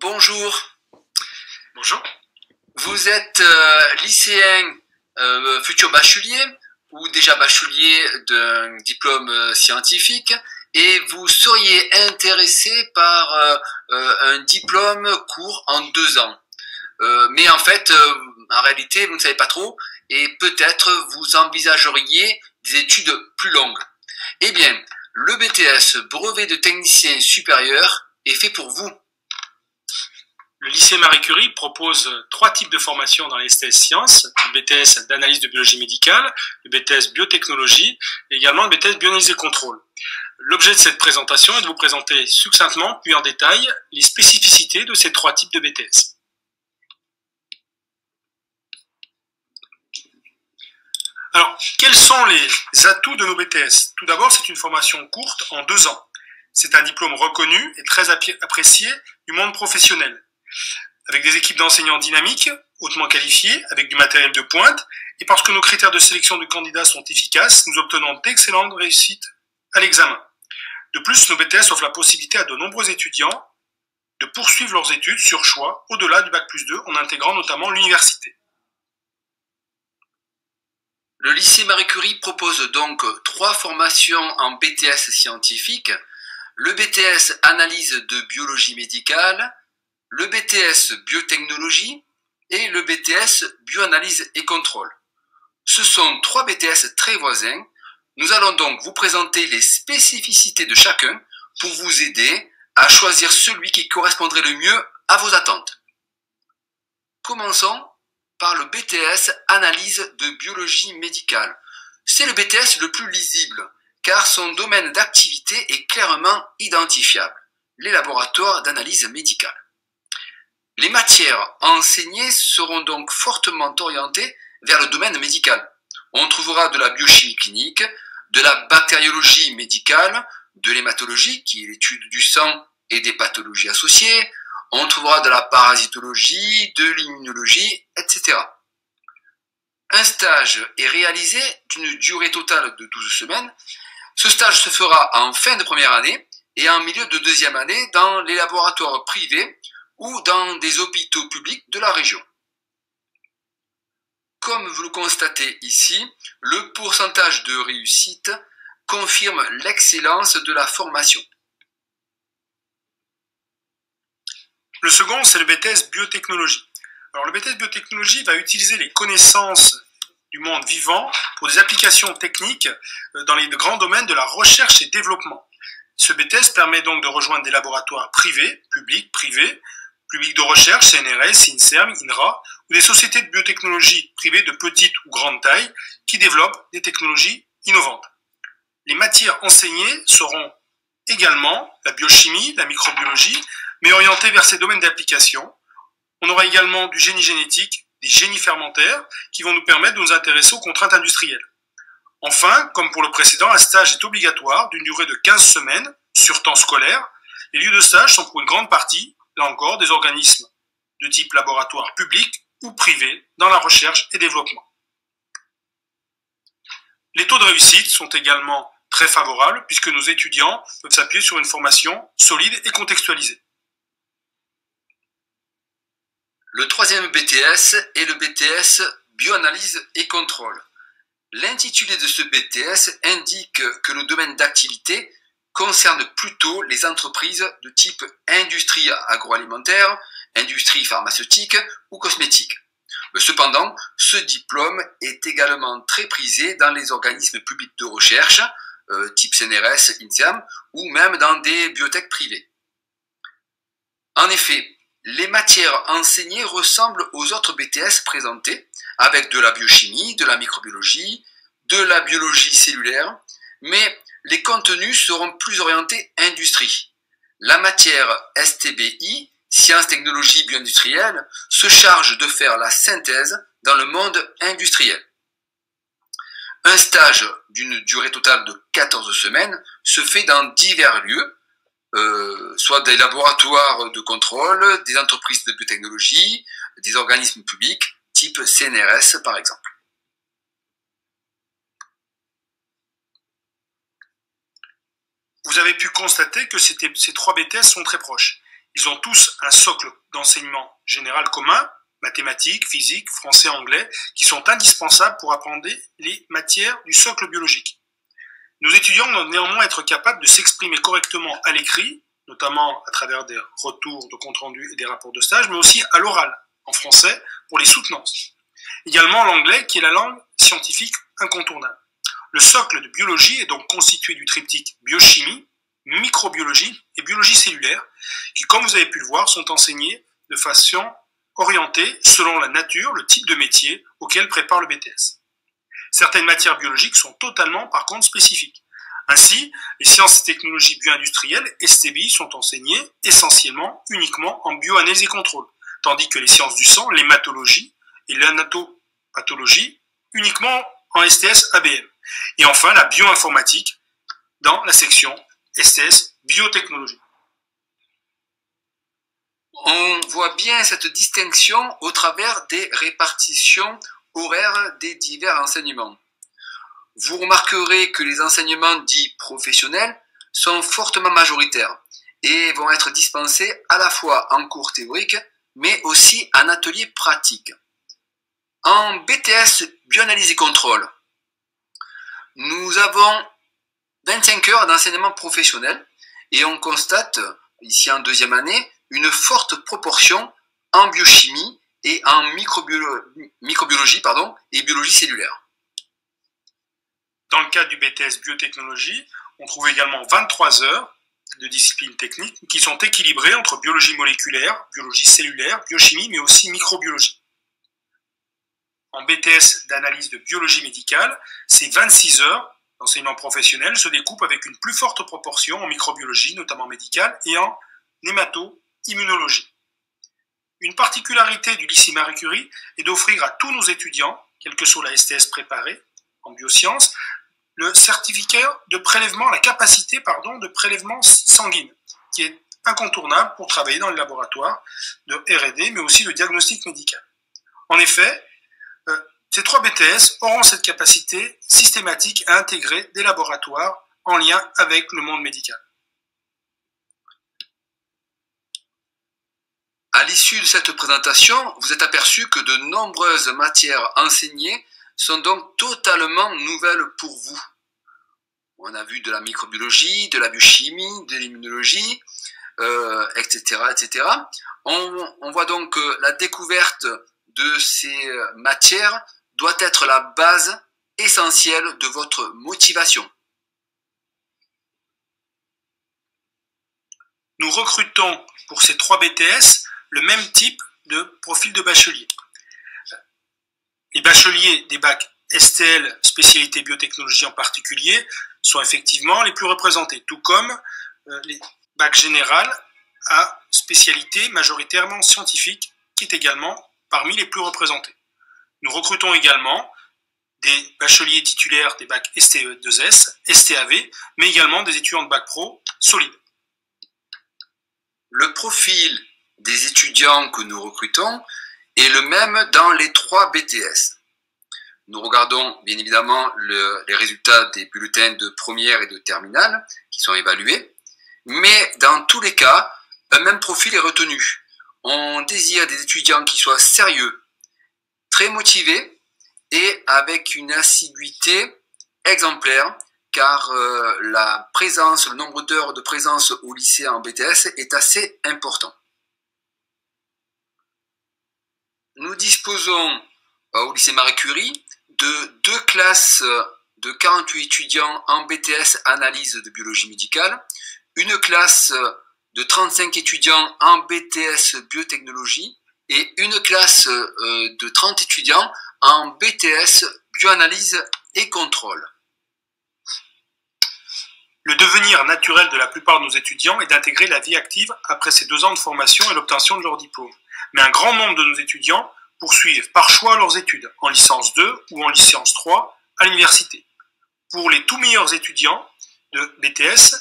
Bonjour, Bonjour. vous êtes lycéen, futur bachelier ou déjà bachelier d'un diplôme scientifique et vous seriez intéressé par un diplôme court en 2 ans. Mais en fait, en réalité, vous ne savez pas trop et peut-être vous envisageriez des études plus longues. Eh bien, le BTS, brevet de technicien supérieur, est fait pour vous. Le lycée Marie Curie propose 3 types de formations dans les STS Sciences, le BTS d'analyse de biologie médicale, le BTS biotechnologie et également le BTS bioanalyse et contrôle. L'objet de cette présentation est de vous présenter succinctement puis en détail les spécificités de ces 3 types de BTS. Alors, quels sont les atouts de nos BTS? Tout d'abord, c'est une formation courte en 2 ans. C'est un diplôme reconnu et très apprécié du monde professionnel, avec des équipes d'enseignants dynamiques, hautement qualifiées, avec du matériel de pointe, et parce que nos critères de sélection de candidats sont efficaces, nous obtenons d'excellentes réussites à l'examen. De plus, nos BTS offrent la possibilité à de nombreux étudiants de poursuivre leurs études sur choix au-delà du Bac+2 en intégrant notamment l'université. Le lycée Marie Curie propose donc 3 formations en BTS scientifique, le BTS analyse de biologie médicale, le BTS biotechnologie et le BTS bioanalyse et contrôle. Ce sont 3 BTS très voisins. Nous allons donc vous présenter les spécificités de chacun pour vous aider à choisir celui qui correspondrait le mieux à vos attentes. Commençons par le BTS analyse de biologie médicale. C'est le BTS le plus lisible car son domaine d'activité est clairement identifiable, les laboratoires d'analyse médicale. Les matières enseignées seront donc fortement orientées vers le domaine médical. On trouvera de la biochimie clinique, de la bactériologie médicale, de l'hématologie, qui est l'étude du sang et des pathologies associées, on trouvera de la parasitologie, de l'immunologie, etc. Un stage est réalisé d'une durée totale de 12 semaines. Ce stage se fera en fin de première année et en milieu de deuxième année dans les laboratoires privés ou dans des hôpitaux publics de la région. Comme vous le constatez ici, le pourcentage de réussite confirme l'excellence de la formation. Le second, c'est le BTS biotechnologie. Alors, le BTS biotechnologie va utiliser les connaissances du monde vivant pour des applications techniques dans les grands domaines de la recherche et développement. Ce BTS permet donc de rejoindre des laboratoires privés, publics de recherche, CNRS, INSERM, INRA, ou des sociétés de biotechnologie privées de petite ou grande taille qui développent des technologies innovantes. Les matières enseignées seront également la biochimie, la microbiologie, mais orientées vers ces domaines d'application. On aura également du génie génétique, des génies fermentaires, qui vont nous permettre de nous intéresser aux contraintes industrielles. Enfin, comme pour le précédent, un stage est obligatoire d'une durée de 15 semaines sur temps scolaire. Les lieux de stage sont pour une grande partie, là encore, des organismes de type laboratoire public ou privé dans la recherche et développement. Les taux de réussite sont également très favorables puisque nos étudiants peuvent s'appuyer sur une formation solide et contextualisée. Le troisième BTS est le BTS bioanalyse et contrôle. L'intitulé de ce BTS indique que le domaine d'activité concerne plutôt les entreprises de type industrie agroalimentaire, industrie pharmaceutique ou cosmétique. Cependant, ce diplôme est également très prisé dans les organismes publics de recherche, type CNRS, INSERM, ou même dans des biotech privées. En effet, les matières enseignées ressemblent aux autres BTS présentés, avec de la biochimie, de la microbiologie, de la biologie cellulaire, mais les contenus seront plus orientés industrie. La matière STBI, Sciences, Technologies, Bioindustrielles, se charge de faire la synthèse dans le monde industriel. Un stage d'une durée totale de 14 semaines se fait dans divers lieux, soit des laboratoires de contrôle, des entreprises de biotechnologie, des organismes publics, type CNRS par exemple. Vous avez pu constater que ces 3 BTS sont très proches. Ils ont tous un socle d'enseignement général commun, mathématiques, physique, français, anglais, qui sont indispensables pour apprendre les matières du socle biologique. Nos étudiants doivent néanmoins être capables de s'exprimer correctement à l'écrit, notamment à travers des retours de compte rendu et des rapports de stage, mais aussi à l'oral, en français, pour les soutenances. Également l'anglais, qui est la langue scientifique incontournable. Le socle de biologie est donc constitué du triptyque biochimie, microbiologie et biologie cellulaire, qui, comme vous avez pu le voir, sont enseignés de façon orientée selon la nature, le type de métier auquel prépare le BTS. Certaines matières biologiques sont totalement, par contre, spécifiques. Ainsi, les sciences et technologies bio-industrielles, STBI, sont enseignées essentiellement, uniquement en bioanalyse et contrôle, tandis que les sciences du sang, l'hématologie et l'anatopathologie, uniquement en STS-ABM. Et enfin, la bioinformatique dans la section STS biotechnologie. On voit bien cette distinction au travers des répartitions horaires des divers enseignements. Vous remarquerez que les enseignements dits professionnels sont fortement majoritaires et vont être dispensés à la fois en cours théoriques mais aussi en ateliers pratiques. En BTS bioanalyse et contrôle, nous avons 25 heures d'enseignement professionnel et on constate, ici en deuxième année, une forte proportion en biochimie et en microbiologie et biologie cellulaire. Dans le cadre du BTS biotechnologie, on trouve également 23 heures de disciplines techniques qui sont équilibrées entre biologie moléculaire, biologie cellulaire, biochimie, mais aussi microbiologie. En BTS d'analyse de biologie médicale, ces 26 heures d'enseignement professionnel se découpent avec une plus forte proportion en microbiologie, notamment médicale, et en hémato-immunologie. Une particularité du lycée Marie Curie est d'offrir à tous nos étudiants, quelle que soit la STS préparée en biosciences, le certificat de prélèvement, la capacité de prélèvement sanguine, qui est incontournable pour travailler dans les laboratoires de R&D, mais aussi de diagnostic médical. En effet, ces 3 BTS auront cette capacité systématique à intégrer des laboratoires en lien avec le monde médical. À l'issue de cette présentation, vous êtes aperçu que de nombreuses matières enseignées sont donc totalement nouvelles pour vous. On a vu de la microbiologie, de la biochimie, de l'immunologie, etc. On voit donc que la découverte de ces matières doit être la base essentielle de votre motivation. Nous recrutons pour ces 3 BTS le même type de profil de bachelier. Les bacheliers des bacs STL, spécialité biotechnologie en particulier, sont effectivement les plus représentés, tout comme les bacs général à spécialité majoritairement scientifique, qui est également parmi les plus représentés. Nous recrutons également des bacheliers titulaires des bacs STE2S, STAV, mais également des étudiants de bac pro solides. Le profil des étudiants que nous recrutons est le même dans les 3 BTS. Nous regardons bien évidemment les résultats des bulletins de première et de terminale qui sont évalués, mais dans tous les cas, un même profil est retenu. On désire des étudiants qui soient sérieux, très motivés et avec une assiduité exemplaire, car le nombre d'heures de présence au lycée en BTS est assez important. Nous disposons au lycée Marie Curie de 2 classes de 48 étudiants en BTS analyse de biologie médicale, une classe de 35 étudiants en BTS biotechnologie et une classe de 30 étudiants en BTS bioanalyse et contrôle. Le devenir naturel de la plupart de nos étudiants est d'intégrer la vie active après ces 2 ans de formation et l'obtention de leur diplôme. Mais un grand nombre de nos étudiants poursuivent par choix leurs études, en licence 2 ou en licence 3 à l'université. Pour les tout meilleurs étudiants de BTS,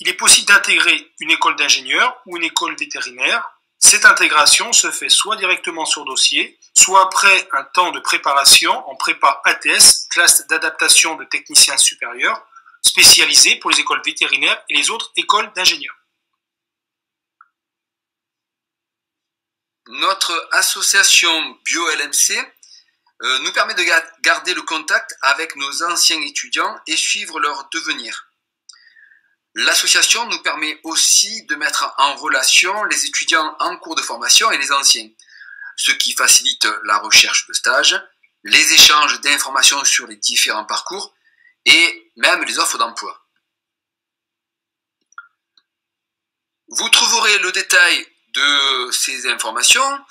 il est possible d'intégrer une école d'ingénieur ou une école vétérinaire. Cette intégration se fait soit directement sur dossier, soit après un temps de préparation en prépa ATS, classe d'adaptation de techniciens supérieurs, spécialisée pour les écoles vétérinaires et les autres écoles d'ingénieurs. Notre association BioLMC nous permet de garder le contact avec nos anciens étudiants et suivre leur devenir. L'association nous permet aussi de mettre en relation les étudiants en cours de formation et les anciens, ce qui facilite la recherche de stage, les échanges d'informations sur les différents parcours et même les offres d'emploi. Vous trouverez le détail de ces informations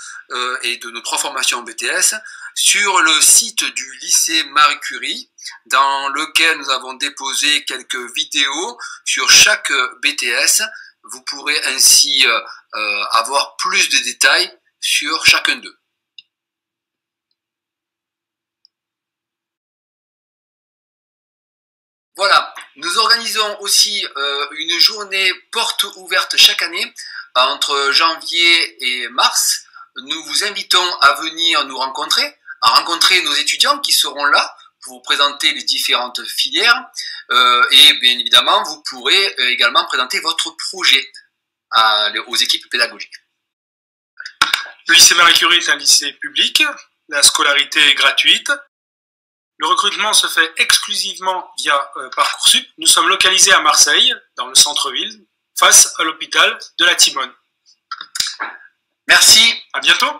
et de nos 3 formations BTS sur le site du lycée Marie Curie, dans lequel nous avons déposé quelques vidéos sur chaque BTS. Vous pourrez ainsi avoir plus de détails sur chacun d'eux. Voilà, nous organisons aussi une journée porte ouverte chaque année entre janvier et mars. Nous vous invitons à venir nous rencontrer, à rencontrer nos étudiants qui seront là pour vous présenter les différentes filières et bien évidemment vous pourrez également présenter votre projet aux équipes pédagogiques. Le lycée Marie Curie est un lycée public, la scolarité est gratuite. Le recrutement se fait exclusivement via Parcoursup. Nous sommes localisés à Marseille, dans le centre-ville, face à l'hôpital de la Timone. Merci. À bientôt.